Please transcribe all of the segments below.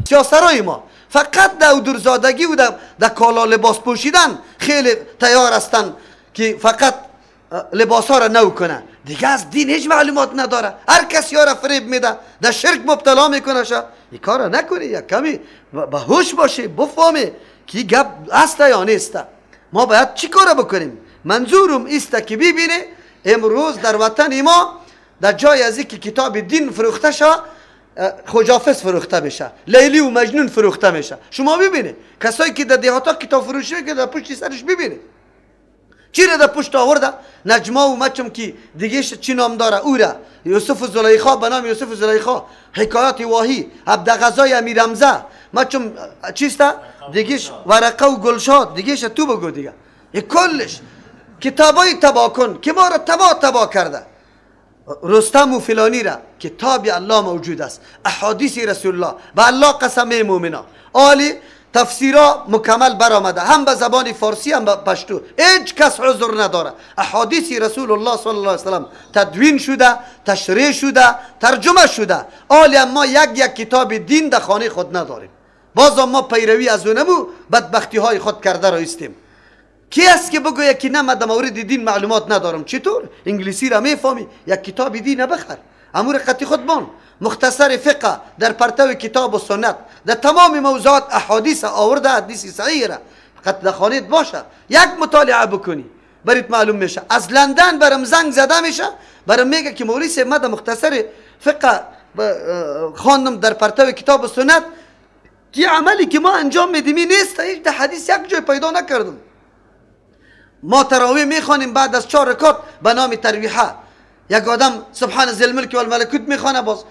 سیاسرای ما فقط در درزادگی و در کالا لباس پوشیدن خیلی تیار هستن که فقط لباس ها را نو کنه. دیگه از دین هیچ معلومات نداره. هر کسی ها را فریب میده، در شرک مبتلا میکنه. این کار را نکنی، یک کمی به هوش باشه، بفهمی که گپ است یا نیست. ما باید چی کار بکنیم؟ منظورم است که ببینه امروز در وطن ما در جای از اینکه کتاب دین فروخته شه، خوجافز فروخته بشه، لیلی و مجنون فروخته میشه. شما ببینید کسایی که در دهاتا کتاب فروشی که در پشت سرش ببینید چی را در پشت آورده. نجما و مچم که دیگه چی نام داره او را یوسف و زلیخا، به نام یوسف و زلیخا، حکایات واهی، عبدالغزای امیر حمزه، مچم چیسته دیگه ورقه و گلشاد دیگه تو بگو دیگه. کلش کتابای تبا کن که ما را تبا کرده. رستم و فلانی را کتاب الله موجود است، احادیث رسول الله، به الله قسم مومنا عالی تفسیرها مکمل برآمده، هم به زبان فارسی هم به پشتو. هیچ کس عذر نداره. احادیث رسول الله صلی الله علیه وسلم تدوین شده، تشریح شده، ترجمه شده عالی. اما یک کتاب دین در خانه خود نداریم. باز ما پیروی از اونمو بدبختی های خود کرده رایستیم. کی است که بگویه که نه من در مورد دین معلومات ندارم؟ چطور؟ انگلیسی را میفهمی؟ یک کتاب دین بخر، امور قطعی خود بان، مختصر فقه در پرتو کتاب و سنت، در تمام موضوعات احادیث آورده، حدیث صحیح را فقط در خانه باشه، یک مطالعه بکنی برات معلوم میشه. از لندن برام زنگ زده میشه، برام میگه که مولوی صاحب من مختصر فقه خواندم در پرتو کتاب و سنت، که عملی که ما انجام میدیم نیست، هیچ در حدیث یک جای پیدا نکردم. ما تراویح میخوانیم بعد از 4 رکعت به نام ترویحه، یک آدم سبحان ذی الملک و الملکوت میخوانه، باز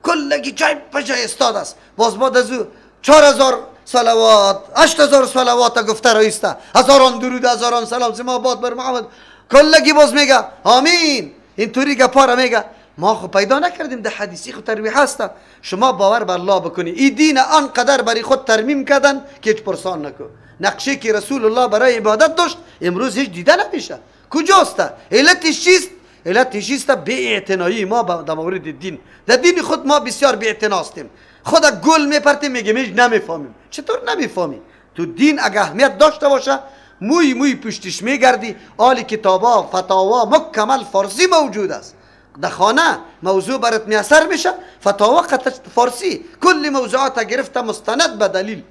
کلگی جای پجای استاد است، باز بعد از او 4000 صلوات 8000 صلوات گفته رایسته، هزاران درود، هزاران سلام زما باد بر محمد، کلگی باز میگه آمین. اینطوری گپا میگه. ما خو پیدا نکردیم در حدیثی خود ترویح هست. شما باور بر الله بکنی، این دین آنقدر برای خود ترمیم کردن که هیچ پرسان نکن. نقشه که رسول الله برای عبادت داشت امروز هیچ دیده نمیشه. کجاست؟ علتش چیست؟ علتش چیست؟ بی اعتنایی ما در مورد دین. در دین خود ما بسیار بی اعتناستیم. خود گل میپرتیم میگیم هیچ نمیفهمیم. چطور نمیفهمی؟ تو دین اگه اهمیت داشته باشه موی پشتش میگردی. آل کتابا فتاوا مکمل فارسی موجود است. در خانه موضوع برات میسر میشه، فتاوا فارسی، کل موضوعات گرفته مستند به دلیل،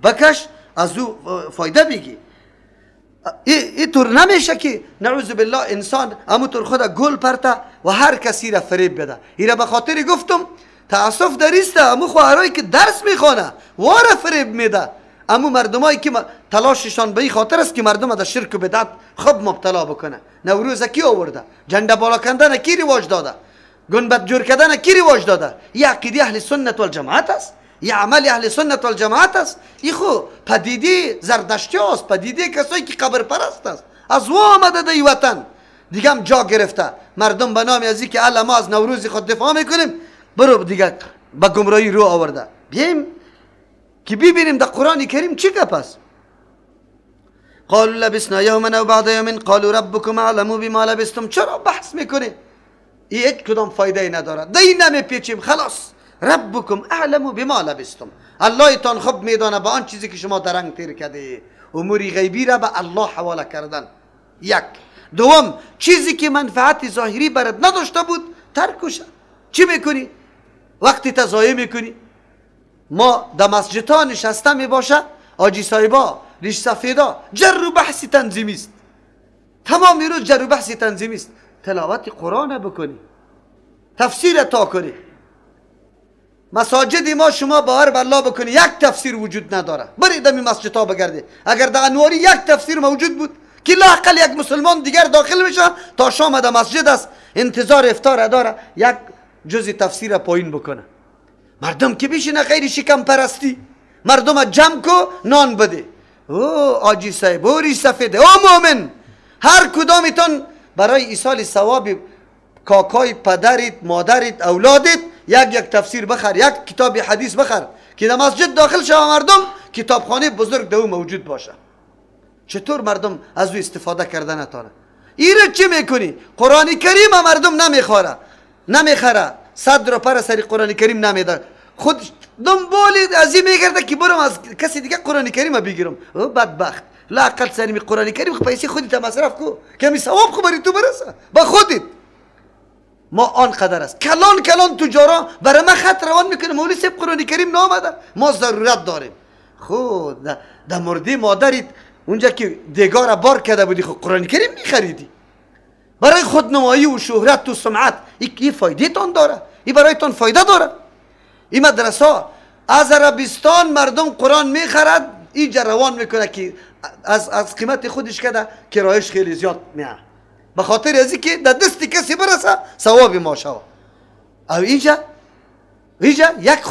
بکش از او فایده بگی. این طور نمیشه که نعوذ بالله انسان همونطور خود گل پرته و هر کسی را فریب بده. این را به خاطر گفتم تاسف دریسته، همون خواهرایی که درس میخوانه واره فریب میده. اما مردمایی که تلاششان به این خاطر است که مردم در شرک و بدعت خود مبتلا بکنه. نوروز کی آورده؟ جنده بالا کندن کی رواج داده؟ گنبد جور کردن کی رواج داده؟ این عقیده اهل سنت والجماعت است، این عمل اهل سنت والجماعت است. این خو پدیده زردشتی است، پدیده کسایی که قبر پرست است. از وا آمده در وطن دیگه هم جا گرفته. مردم به نام از اینکه الا ما از نوروز خود دفاع میکنیم برو دیگه به گمراهی رو آورده. بیایم که ببینیم در قرآن کریم چی گپ است. قالوا لبسنا یوما و بعد یوم قالوا ربکم اعلم بما لبستم. چرا بحث میکنی؟ این هیچ کدام فایده ای نداره. دی نمیپیچیم، خلاص ربکم اعلم بما لبستم. الله تان خوب میدانه با آن چیزی که شما درنگ تیر کرده. امور غیبی را به الله حواله کردن. یک. دوم، چیزی که منفعت ظاهری برات نداشته بود ترکش. چی میکنی؟ وقتی تضایع میکنی. ما در مسجد ها نشسته می باشه، آجی صاحبا ریش سفیدا جر و بحث تنظیمی است، تمام روز جر و بحث تنظیمی است. تلاوت قرآن بکنی، تفسیر تا کنی. مساجد ما شما باور به الله بکنی یک تفسیر وجود نداره. برید در مسجد ها بگردی، اگر در انواری یک تفسیر موجود بود که لااقل یک مسلمان دیگر داخل میشه تا شام در مسجد است انتظار افطار داره یک جزء تفسیر پایین بکنه. مردم که بشینه غیر شکم پرستی، مردم جمع کو نان بده. او آجی صاحب، او ریش سفیده، او مومن، هر کدامتون برای ایصال ثواب کاکای پدرت، مادرت، اولادت یک تفسیر بخر، یک کتاب حدیث بخر که در مسجد داخل شوه، مردم کتابخانه بزرگ دو موجود باشه. چطور مردم از او استفاده کردن نتانه؟ ایره چی میکنی؟ قرآن کریم مردم نمیخوره 100 روپیه سری قرآن کریم نمیده. خود دنبال از این میگرده که برم از کسی دیگه قرآن کریم بگیرم. او بدبخت، لااقل سرمی قرآن کریم پیسه خودت مصرف کو، کمی ثواب خو بری تو برسه با خودت. ما آنقدر است کلان کلان تجارا برای ما خط روان میکنه مولوی صاحب قرآن کریم نامده، ما ضرورت داریم. خود در مورد مادرت اونجا که دیگار بار کرده بودی خود قرآن کریم میخریدی برای خودنمایی و شهرت و سمعت. این فایده تان داره، این برای تان فایده داره. این مدرسه از عربستان مردم قرآن میخرد، اینجا روان میکنه که از قیمت خودش کده کرایش خیلی زیاد میاره، به خاطر ازی که در دست کسی برسه ثواب ما شود. او اینجا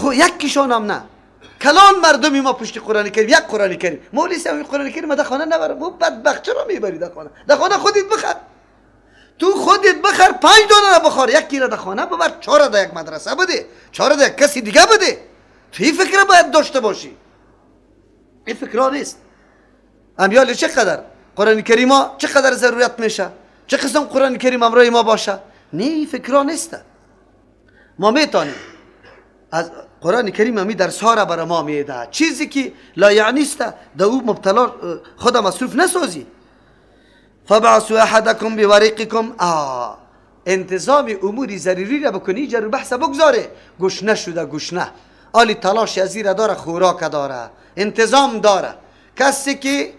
یک کشان هم نه، کلان مردمی ما پشت قرآن کریم، یک قرآن کریم. مولی صاحب قرآن کریم در خانه نبرم. او بدبخت چرا میبری در خانه؟ در خانه خودت بخر، تو خودت بخر، 5 دانه بخور، یکی را در خانه ببر، 4 در یک مدرسه بده، 4 در یک کسی دیگه بده. تو این فکر باید داشته باشی. این فکر نیست. امیال چقدر قرآن کریم ها چقدر ضرورت میشه، چه قسم قرآن کریم امروی ما باشه. نه این فکر نیست. ما میتونیم از قرآن کریم همی درس ها را برای ما میده، چیزی که لا یعنی است در او مبتلا خود مصروف نسازی. فبعثوا احدکم بورقکم، انتظام امور ضروری را بکنی، جرو بحث بگذاره. گشنه شده گشنه، آلی تلاش ازیره داره، خوراک داره، انتظام داره. کسی که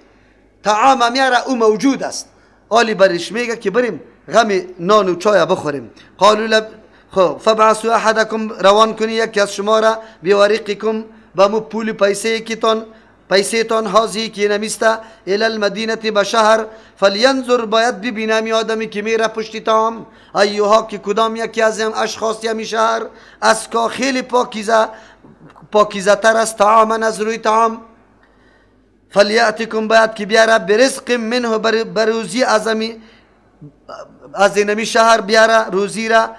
طعام میاره او موجود است، آلی برش میگه که بریم غم نان و چای بخوریم. قالوا خب فبعثوا احدکم، روان کنی یکی از شما را، بورقکم، با مو پول پیسه تان هازی که نمیسته، الى المدینه به شهر، فلینظر، باید ببینم آدمی که میره پشتی تام، ایوها که کدام یکی از این اشخاص یمی شهر از که خیلی پاکیزه تر است طعاما از روی طعام، فلیاتکم، باید که بیاره برزق منه، بروزی از اینمی شهر بیاره روزی را،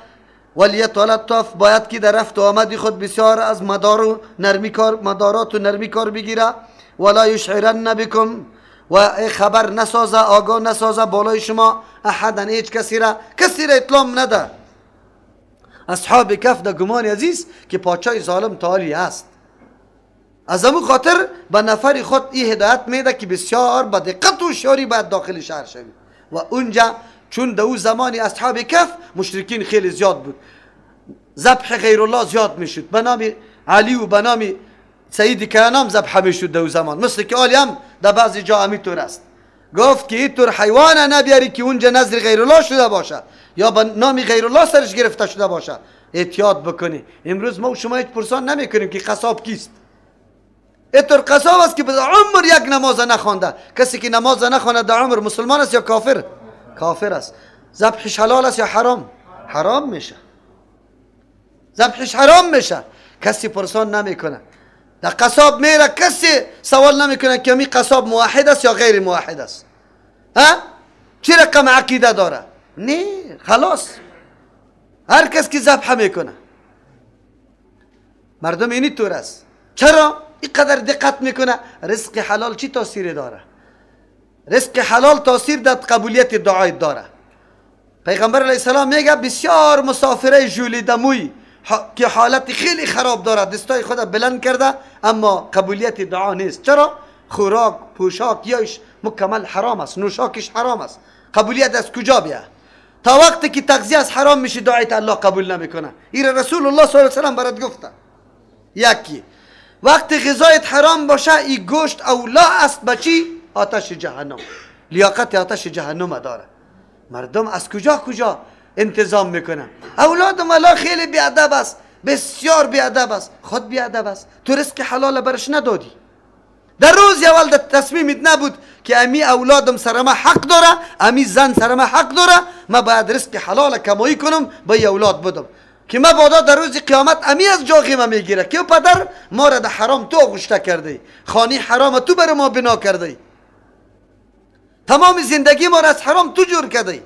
ولیتلطف، باید که در رفت و آمدی خود بسیار از مدارات و نرمی کار بگیره، ولا یشعرن بکم، و خبر نسازه، آگاه نسازه بالای شما، احدا، هیچ کسی را اطلاع نده. اصحاب کف در گمان عزیز که پاچای ظالم تعالی است، از همون خاطر به نفر خود این هدایت میده که بسیار با دقت و شوری باید داخل شهر شوی. و اونجا چون در اون زمانی اصحاب کف مشرکین خیلی زیاد بود، ذبح غیر الله زیاد میشد، به نام علی و به نام سید کانام ذبح میشد در اون زمان. مثل که آلی هم در بعضی جا همینطور است. گفت که اینطور حیوان نبیاری که اونجا نظر غیر الله شده باشه یا به نام غیر الله سرش گرفته شده باشه، احتیاط بکنی. امروز ما و شما هیچ پرسان نمیکنیم که قصاب کیست. اینطور قصاب است که به عمر یک نماز نخوانده. کسی که نماز نخوانده در عمر مسلمان است یا کافر؟ کافر است. ذبحش حلال است یا حرام؟ حرام میشه. ذبحش حرام میشه. کسی پرسان نمیکنه. در قصاب میره، کسی سوال نمیکنه که می قصاب موحد است یا غیر موحد است، چه رقم عقیده داره. نه خلاص، هر کس که ذبح میکنه. مردم اینی طور است. چرا اینقدر دقت میکنه؟ رزق حلال چی تاثیر داره؟ رزق حلال تاثیر در قبولیت دعای داره. پیغمبر علیه السلام میگه بسیار مسافره ژولیده موی که حالت خیلی خراب داره، دستای خود بلند کرده اما قبولیت دعا نیست. چرا؟ خوراک پوشاک یایش مکمل حرام است، نوشاکش حرام است، قبولیت از کجا بیاد؟ تا وقتی که تغذیه از حرام میشه دعایت الله قبول نمیکنه. این رسول الله صلی الله علیه و سلم برات گفته. یکی وقتی غذایت حرام باشه، این گوشت اولا است بچی آتش جهنم، لیاقت آتش جهنم داره. مردم از کجا انتظام میکنن. اولادم الله خیلی بیادب است، بسیار بیادب است، خود بیادب است. تو رزق حلال برش ندادی. در روز اول در تصمیمت نبود که امی اولادم سر ما حق داره، امی زن سر ما حق داره، ما باید رزق حلال کمایی کنم با اولاد بدم که ما بادا در روز قیامت امی از جاغی ما میگیره که پدر ما را در حرام تو آغشته کرده، خانه حرام تو بر ما بنا کرده، تمام زندگی ما را از حرام تو جور کرده.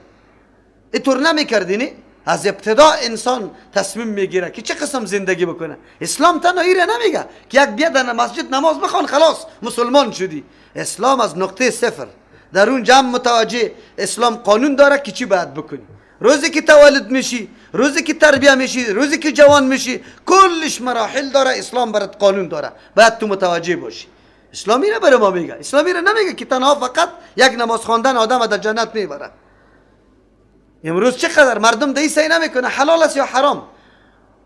اینطور نمیکردی نه؟ از ابتدا انسان تصمیم میگیره که چه قسم زندگی بکنه. اسلام تنهایی را نمیگه که یک بیا در مسجد نماز بخوان خلاص مسلمان شدی. اسلام از نقطه صفر در اون جمع متوجه. اسلام قانون داره که چی باید بکنی. روزی که تولد میشی روزی که تربیه میشی، روزی که جوان میشی، کلش مراحل داره. اسلام برات قانون داره، باید تو متوجه باشی. اسلامی را برای ما میگه، اسلامی را نمیگه که تنها فقط یک نماز خواندن آدم در جنت میبره. امروز چقدر مردم دی سعی نمیکنه حلال است یا حرام.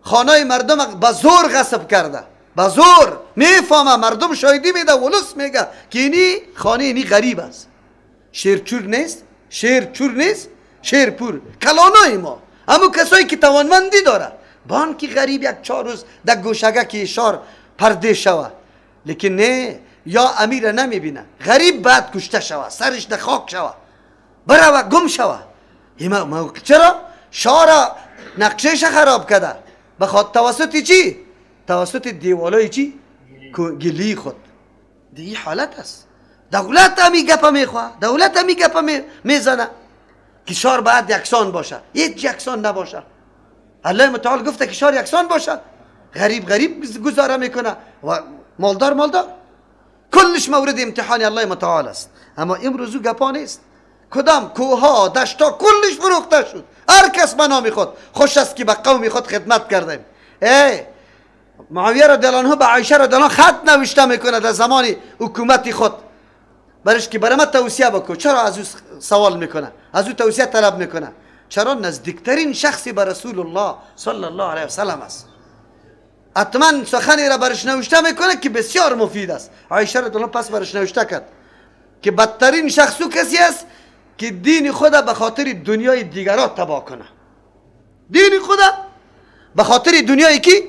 خانه مردم با زور غصب کرده، با زور میفهمه، مردم شاهدی میده، ولس میگه که اینی خانه اینی غریب است. شیرچور نیست، شیرچور نیست، شیرپور. کلانای ما همون کسایی که توانمندی داره بان که غریب یک 4 روز در گوشگه که شار پرده شوه، لیکن نه، یا امیر نمیبینه، غریب بعد کشته شوه، سرش در خاک شوه، بره و گم شوه. چرا؟ شارع نقشهش خراب کرده. بخواد توسط چی؟ توسط دیوالای چی؟ گلی خود. دی حالت است. دولت همی گپا میخواه، دولت همی گپا میزنه که شار باید یکسان باشه. هیچ یکسان نباشه. الله متعال گفته که شار یکسان باشه. غریب غریب گزاره میکنه و مالدار مالدار. کلش مورد امتحان الله متعال است. اما امروزو گپا نیست. کدام کوها دشتا کلش فروخته شد. هر کس به نام خود خوش است که به قوم خود خدمت کردیم. معاویه رضی الله عنه به عایشه رضی الله عنها خط نوشته میکنه در زمان حکومت خود، برش که برای ما توصیه بکن. چرا از او سوال میکنه، از او توصیه طلب میکنه؟ چرا نزدیکترین شخصی به رسول الله صلی الله علیه و سلم است. حتما سخنی را برش نوشته میکنه که بسیار مفید است. عایشه رضی الله عنها پس برش نوشته کرد که بدترین شخص او کسی است که دین خود به خاطر دنیای دیگران تباه کنه. دین خود به خاطر دنیای کی؟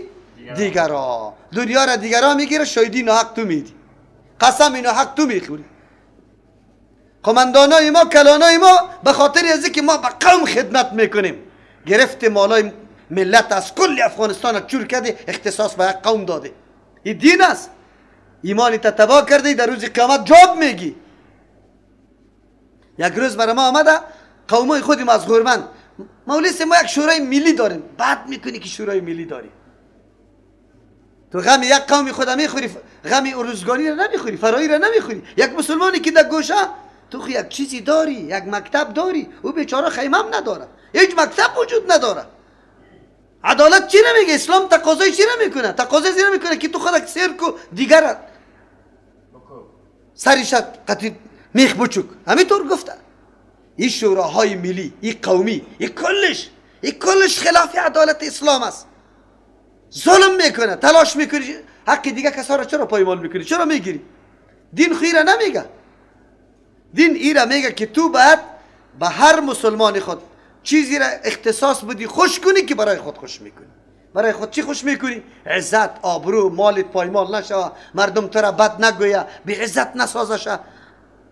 دیگران. دنیا را دیگران میگیره، شایدی ناحق تو میدی، قسم ناحق تو میخوری. قماندانای ما، کلانای ما به خاطر از که ما به قوم خدمت میکنیم گرفت مالای ملت از کل افغانستان چور کرده، اختصاص به یک قوم داده. این دین است. ایمانی تا تباه کرده، در روز قیامت جواب میگی. یک روز برای ما آمده قومای خودیم از غورمند، مولیس ما یک شورای ملی داریم. بعد میکنی که شورای ملی داری، تو غم یک قومی خود میخوری، غم روزگاری را نمیخوری، فرایی را نمیخوری. یک مسلمانی که در گوشه تو خو یک چیزی داری، یک مکتب داری، او بیچاره خیمم نداره، هیچ مکتب وجود نداره. عدالت چی نمیگه؟ اسلام تقاضای چی نمیکنه؟ تقاضای چی نمیکنه که تو خودت سرک و دیگر سرش قطعی میخ بچوک. همینطور گفته. این شوراهای ملی، این قومی، این کلش خلاف عدالت اسلام است. ظلم میکنه، تلاش میکنی حق دیگه کسا را چرا پایمال میکنی؟ چرا میگیری؟ دین خیره نمیگه. دین ایره میگه که تو باید به هر مسلمان خود چیزی را اختصاص بدی، خوش کنی که برای خود خوش میکنی. برای خود چی خوش میکنی؟ عزت، آبرو، مالت پایمال نشوه، مردم تو را بد نگویه، بی عزت نسازشه.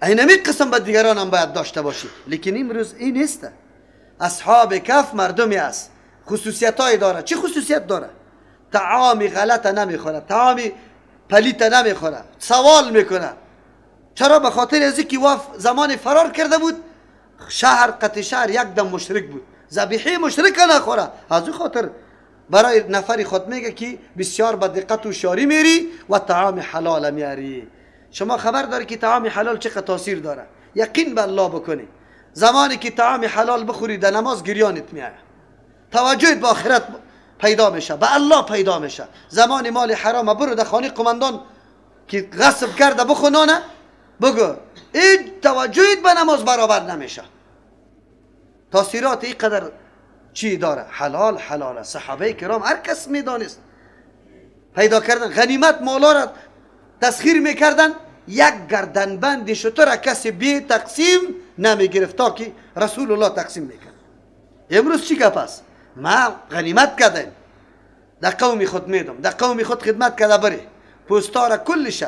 اینمی قسم به دیگران هم باید داشته باشی. لیکن امروز این نیست. اصحاب کف مردمی است، خصوصیت های داره. چی خصوصیت داره؟ طعام غلط نمیخوره، طعام پلیت نمیخوره، سوال میکنه. چرا؟ به خاطر از اینکه زمان فرار کرده بود، قطع شهر یک دم مشرک بود، ذبیحه مشرک نخوره. از این خاطر برای نفری خود میگه که بسیار با دقت و شاری میری و طعام حلال میاری. شما خبر داری که طعام حلال چقدر تاثیر داره؟ یقین به الله بکنی. زمانی که طعام حلال بخوری در نماز گریانت میاد، توجهت به آخرت پیدا میشه، به الله پیدا میشه. زمان مال حرام برو در خانه قماندان که غصب کرده بخونانه بگو، این توجهت به نماز برابر نمیشه. تاثیرات این قدر چی داره؟ حلال حلاله. صحابه کرام هر کس میدانست پیدا کردن غنیمت مالا را تسخیر میکردن. یک گردنبند شتر کسی بی تقسیم نمیگرفت تا که رسول الله تقسیم میکرد. امروز چی گپ است؟ ما غنیمت کردیم، در قوم خود میدم، در قوم خود خدمت کرده بری، پوستارا کلشه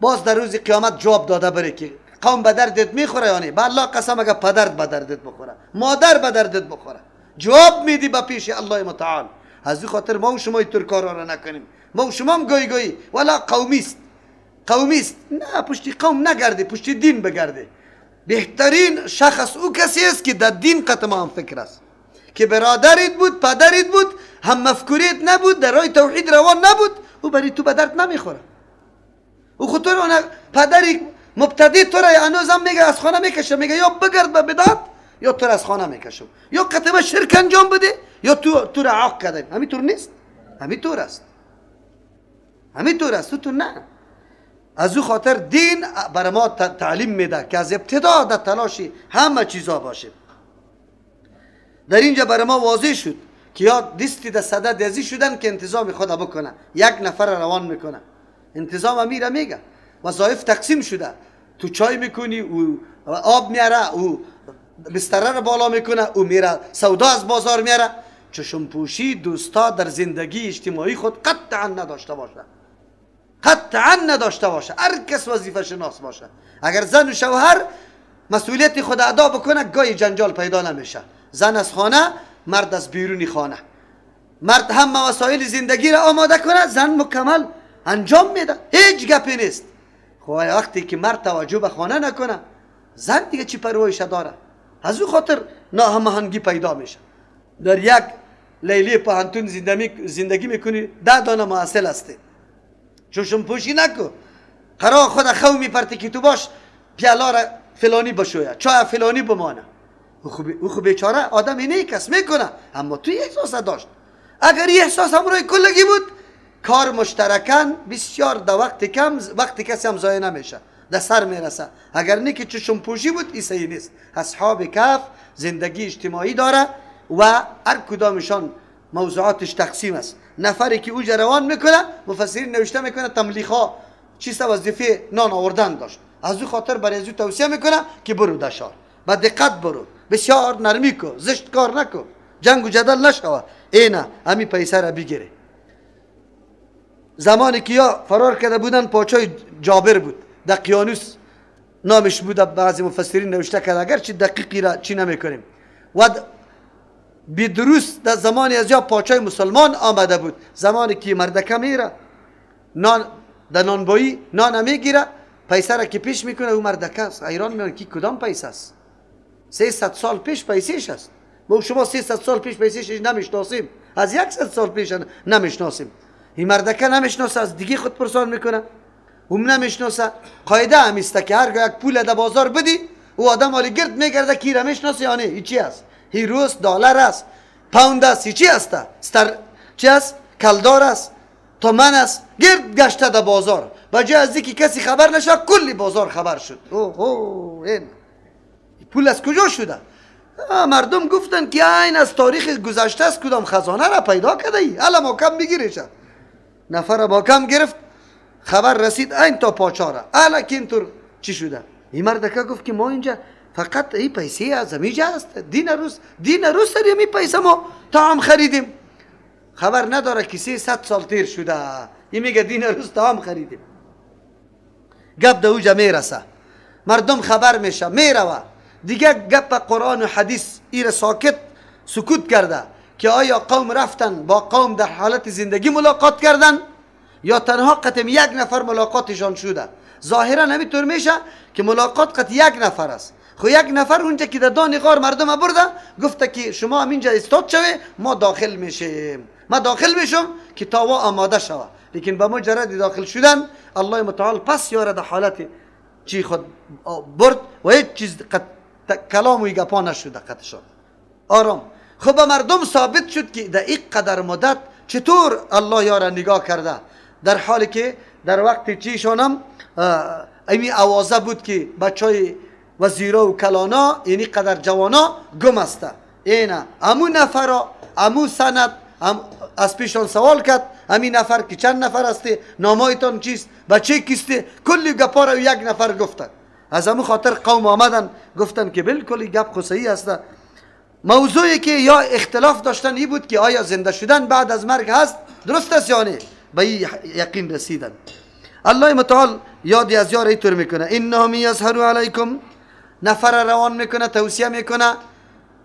باز در روز قیامت جواب داده بری که قوم به دردت میخوره یا نه؟ به الله قسم اگر پدرت به دردت بخوره، مادر به دردت بخوره، جواب میدی به پیش الله متعال. از این خاطر ما و شما اینطور کارا را نکنیم. ما و شما هم گوی ولا قومیست نه، پشتی قوم نگرده، پشتی دین بگرده. بهترین شخص او کسی است که در دین قطعا هم فکر است، که برادرت بود، پدرت بود، هم مفکوریت نبود، در راه توحید روان نبود، او برای تو به درد نمیخوره. او خود رو پدری مبتدی تو را هنوز هم میگه از خانه میکشه، میگه یا بگرد به بدعت یا تو از خانه میکشم، یا قطعه شرک انجام بده یا تو را عاق کردیم. همینطور نیست، همینطور است، همینطور است. تو نه. از او خاطر دین برای ما تعلیم میده که از ابتدا در تلاشی همه چیزا باشیم. در اینجا برای ما واضح شد که یا دستی در صدد ازی شدن که انتظام خدا بکنه، یک نفر روان میکنه، انتظام امیره میگه، وظایف تقسیم شده، تو چای میکنی، او آب میاره، او بستره رو بالا میکنه، او میره سودا از بازار میاره. چشم پوشی دوستا در زندگی اجتماعی خود قطعا نداشته باشه، قطعا نداشته باشه. هر کس وظیفه شناس باشه. اگر زن و شوهر مسئولیت خود ادا بکنه گاهی جنجال پیدا نمیشه. زن از خانه، مرد از بیرونی خانه. مرد هم وسایل زندگی را آماده کنه، زن مکمل انجام میده، هیچ گپی نیست. خب وقتی که مرد توجه به خانه نکنه، زن دیگه چی پروایش داره؟ از او خاطر ناهماهنگی پیدا میشه. در یک لیلی پهنتون زندگی میکنی، 10 دانه محصل هستی، چشم پوشی نکن. قرار خود خو میپرتی که تو باش پیالا را فلانی بشویه، چای فلانی بمانه. او خب بیچاره آدم اینه کس میکنه، اما توی احساس داشت. اگر این احساس همراه کلگی بود، کار مشترکاً بسیار در وقت کم، وقتی کسی هم ضایع نمیشه، در سر میرسه. اگر نه که چشم پوشی بود، این صحیح نیست. اصحاب کهف زندگی اجتماعی داره و هر کدامشان موضوعاتش تقسیم است. نفری که اوجا روان میکنه، مفسرین نوشته میکنه تملیخا چیست وظیفه نان آوردن داشت. از او خاطر برای از او توصیه میکنه که برو دشار، با دقت برو، بسیار نرمی کو، زشت کار نکو، جنگ و جدل نشوه. اینا همی پیسه را بگیره. زمانی که یا فرار کرده بودن، پاچای جابر بود، دقیانوس نامش بود، بعضی مفسرین نوشته کرده، اگر چی دقیقی را چی نمیکنیم. و بدروس در زمانی از یا پاچای مسلمان آمده بود، زمانی که مردکه میره نان در نانبایی نان میگیره، پیسه را که پیش میکنه، او مردکه است. ایران میگن که کدام پیسه است؟ 300 سال پیش پیسهش است. ما شما 300 سال پیش پیسهش نمیشناسیم، از 100 سال پیش نمیشناسیم. این مردکه نمیشناسه، از دیگه خود پرسان میکنه. اون نمیشناسه. قاعده همیسته که هرگاه یک پول در بازار بدی، او آدم حالی گرد میگرده که را میشناسه یا نه. ای چی است؟ هی روس دلار است، پوند است، ای چی است؟ چی است؟ کلدار است، تومن است. گرد گشته در بازار، بجای از اینکه کسی خبر نشه، کلی بازار خبر شد. این پول از کجا شده؟ مردم گفتن که این از تاریخ گذشته است، کدام خزانه را پیدا کرده ای، الا محکم بگیرش. نفر محکم گرفت، خبر رسید این تا پاچاره، الا که اینطور چی شده؟ این مردکه گفت که ما اینجا فقط این پیسه از همیجا است، دین روز سر این پیسه ما طعام خریدیم. خبر نداره که 300 سال تیر شده، این میگه دین روز طعام خریدیم. گپ در اوجا میرسه، مردم خبر میشه، میروه دیگه. گپ قرآن و حدیث ایر سکوت کرده که آیا قوم رفتن با قوم در حالت زندگی ملاقات کردن یا تنها قطعا یک نفر ملاقاتشان شده. ظاهرا همینطور میشه که ملاقات قطع یک نفر است. خو یک نفر اونجا که در دان غار مردم برده، گفته که شما همینجا استاد شوه، ما داخل میشیم، ما داخل میشم که تاوا آماده شوه. لیکن با مجرد داخل شدن، الله متعال پس یاره در حالت چی خود برد و هیچ چیز کلام و گپا نشده قطع شد. آرام. خب به مردم ثابت شد که در این قدر مدت چطور الله یاره نگاه کرده، در حالی که در وقت چیشانم امی اوازه بود که بچای وزیرا و کلانا، یعنی قدر جوانا گم است. اینا امو نفرا، امو سند از پیشان سوال کرد، همین نفر که چند نفر هستی، نامایتان چیست، بچه کیسته، کلی گپا را یک نفر گفتن. از همون خاطر قوم آمدن گفتن که بالکل گپ خصوصی است. موضوعی که یا اختلاف داشتن این بود که آیا زنده شدن بعد از مرگ هست، درست است یا نه. به یقین رسیدن. الله متعال یادی از یار اینطور میکنه، انهم یظهروا علیکم، نفر روان میکنه، توصیه میکنه.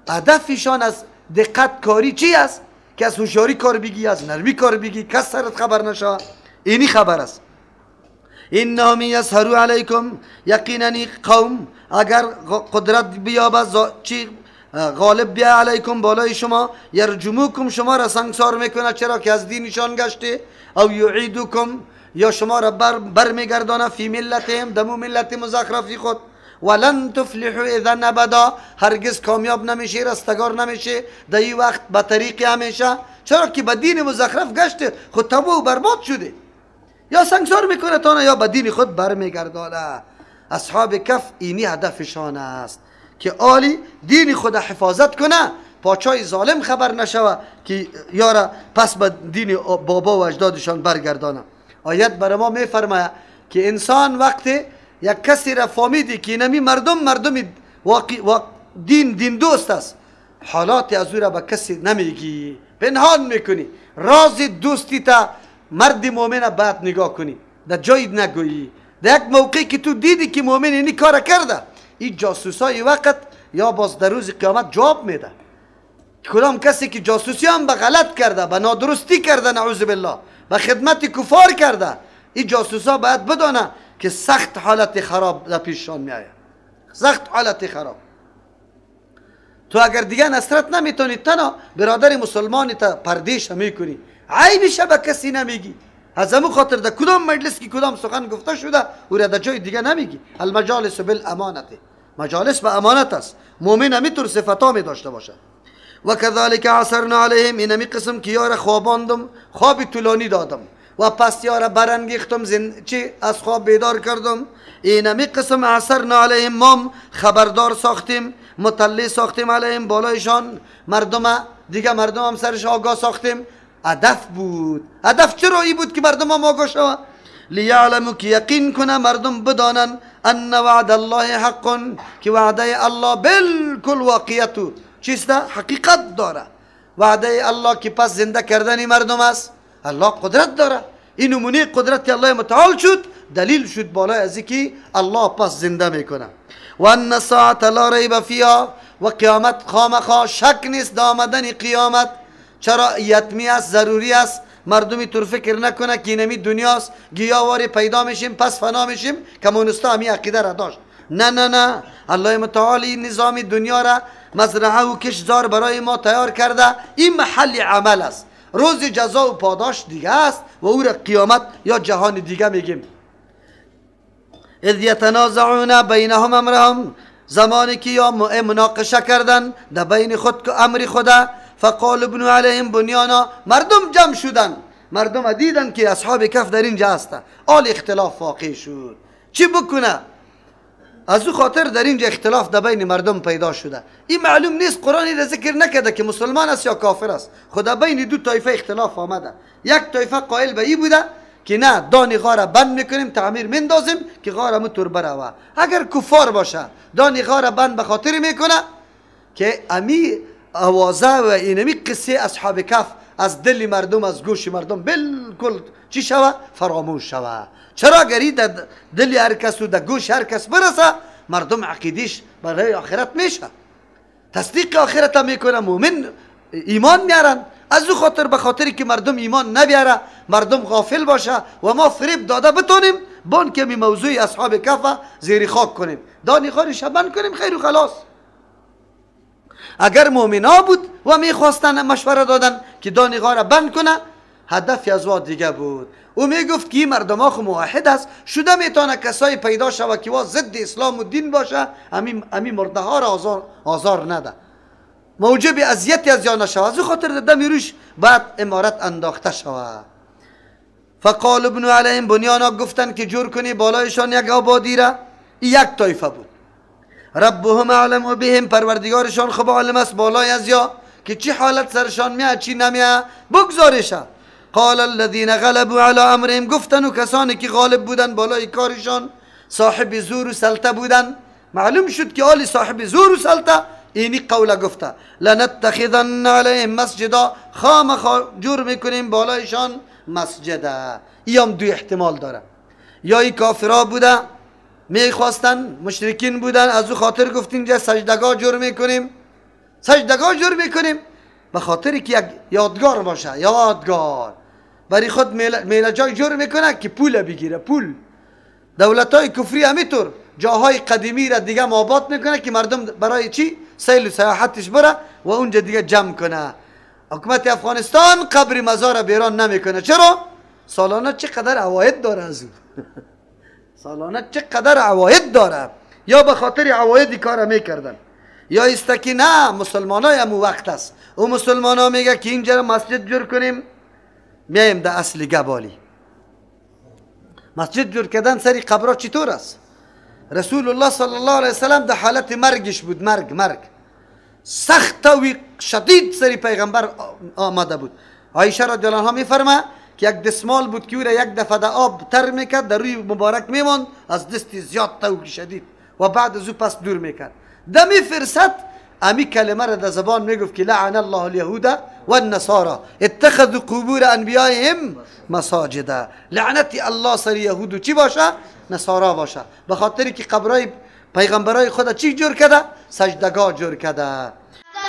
هدفشان از دقت کاری چی است؟ که از هوشیاری کار بگی، از نرمی کار بگی، کس سرت خبر نشه. اینی خبر است. انهم یظهروا علیکم، یقینا قوم اگر قدرت بیابد، چی غالب بیا علیکم بالای شما، یرجموکم، شما را سنگسار میکنه، چرا که از دینشان گشته، او یعیدوکم، یا شما را بر میگردانه، فی ملتهم، دمو ملت مزخرفی خود، ولن تفلحوا اذا ابدا، هرگز کامیاب نمیشه، رستگار نمیشه در این وقت به طریق همیشه. چرا که به دین مزخرف گشته، خود تباه و برباد شده، یا سنگسار میکنه تانه یا به دین خود برمیگردانه. اصحاب کف اینی هدفشان است که آلی دین خود حفاظت کنه، پاچای ظالم خبر نشوه که یارا پس به دین بابا و اجدادشان برگردانه. آیت برای ما میفرماید که انسان وقتی یک کسی را فهمیدی که اینمی مردم دین دوست است، حالات از او را به کسی نمیگی، پنهان میکنی، راز دوستی تا مرد مومن بعد نگاه کنی، در جایی نگویی. در یک موقعی که تو دیدی که مومن اینی کار کرده، این جاسوسای وقت یا باز در روز قیامت جواب میده. کدام کسی که جاسوسی هم به غلط کرده، به نادرستی کرده، نعوذ بالله به خدمت کفار کرده، این جاسوسا باید بدانه که سخت حالت خراب در پیششان میآید، سخت حالت خراب. تو اگر دیگه نصرت نمیتونی، تنها برادر مسلمانی تا پردیش میکنی، عیبش به کسی نمیگی. از همون خاطر در کدام مجلس که کدام سخن گفته شده او را در جای دیگه نمیگی. المجالس بالامانت، مجالس به امانت است، مؤمن همیطور صفتا می داشته باشه. و کذالک عثرنا علیهم، اینمی قسم که یار خواباندم، خواب طولانی دادم و پس یار برانگیختم، چی از خواب بیدار کردم. اینمی قسم عثرنا علیهم، ما خبردار ساختیم، مطلع ساختیم علیهم بالایشان، مردم دیگه مردم هم سرش آگاه ساختیم. هدف بود. هدف چرا ای بود که مردم هم آگاه شوه؟ لیعلمو که یقین کنه مردم بدانن ان وعد الله حق، که وعده الله بالکل واقعیتو چیست؟ حقیقت داره. وعده الله که پس زنده کردن مردم است. الله قدرت داره. این نمونه قدرت الله متعال شد، دلیل شد بالای از که الله پس زنده میکنه. و ان ساعت لا ریب فیها، و قیامت خامخا شک نیست در آمدن قیامت. چرا؟ یتمی است، ضروری است. مردمی طور فکر نکنه که اینمی دنیاست، گیاواری پیدا میشیم پس فنا میشیم. کمونستا همی عقیده را داشت. نه نه نه، الله متعال این نظام دنیا را مزرعه و کشتزار برای ما تیار کرده. این محل عمل است، روز جزا و پاداش دیگه است و او را قیامت یا جهان دیگه میگیم. اذ یتنازعون بینهم امرهم، زمانی که یا مناقشه کردن در بین خود که امر خدا. فقال ابن علیهم بنیانا، مردم جمع شدن، مردم دیدن که اصحاب کف در اینجا هستن، آل اختلاف واقع شد. چی بکنه؟ از او خاطر در اینجا اختلاف در بین مردم پیدا شده. این معلوم نیست، قرآنی را ذکر نکرده که مسلمان است یا کافر است. خدا بین دو طایفه اختلاف آمده. یک طایفه قائل به این بوده که نه، دانی غار بند میکنیم، تعمیر مندازیم که غار متور بروه. اگر کفار باشه دانی غار بند به خاطر میکنه که امی آوازه و اینمی قصه اصحاب کف از دل مردم، از گوش مردم بالکل چی شوه؟ فراموش شوه. چرا؟ اگری در دل هر کس و در گوش هر کس برسه، مردم عقیدش برای آخرت میشه، تصدیق آخرت هم میکنه، مومن ایمان میارن. از او خاطر به خاطری که مردم ایمان نبیاره، مردم غافل باشه و ما فریب داده بتونیم بان که می موضوع اصحاب کف زیر خاک کنیم، دانی خارش بند کنیم، خیر و خلاص. اگر مؤمنا بود و میخواستن مشوره دادن که دانی غار بند کنه، هدف از وا دیگه بود. او میگفت که این مردم ها خو موحد است، شده میتونه کسای پیدا شوه که وا ضد اسلام و دین باشه، امی مرده ها را آزار نده، موجب اذیتی از یا نشوه. از خاطر دمی روش بعد امارت انداخته شوه. فقال ابن علیهم بنیانا، گفتن که جور کنی بالایشان یک آبادی را. یک طایفه بود. ربهم اعلم بهم، پروردگارشان خوب عالم است بالای از یا که چی حالت سرشان میاد چی نمیاد، بگذارشه. قال الذين غلبوا على امرهم، گفتن و کسانی که غالب بودن بالای کارشان، صاحب زور و سلطه بودن، معلوم شد که آلی صاحب زور و سلطه اینی قوله گفته لنتخذن علیهم مسجدا، خامخا جور میکنیم بالایشان مسجده. این هم دو احتمال داره، یا ای کافرها بوده میخواستن، مشرکین بودن، از او خاطر گفتین اینجا سجدگاه جور میکنیم، سجدگاه جور میکنیم به خاطری که یک یادگار باشه، یادگار برای خود میلجای جور میکنه که پول بگیره. پول دولت های کفری همیطور جاهای قدیمی را دیگه آباد میکنه که مردم برای چی؟ سیل و سیاحتش بره و اونجا دیگه جمع کنه. حکومت افغانستان قبر مزار بیران نمیکنه. چرا؟ سالانه چقدر عواید داره از اون سالانه چقدر عواید داره. یا به خاطر عواید کار میکردن، یا است که نه مسلمان های امو وقت است. او مسلمان ها میگه که اینجا مسجد جور کنیم، میایم در اصل گبالی. مسجد جور کردن سری قبرها چطور است؟ رسول الله صلی الله علیه وسلم در حالت مرگش بود، مرگ سخت و شدید سری پیغمبر آمده بود. عایشه رضی الله عنها میفرمه که یک دستمال بود که او را یک دفعه در آب تر میکرد، در روی مبارک میماند، از دستی زیاد توقی شدید و بعد از او پس دور میکرد. دمی فرصت امی کلمه را در زبان میگفت که لعن الله الیهود و النصارى اتخذوا قبور انبیائهم مساجد. لعنت الله سر یهود و چی باشه؟ نصارا باشه، به خاطری که قبرای پیغمبرای خدا چی جور کرده؟ سجدگاه جور کرده.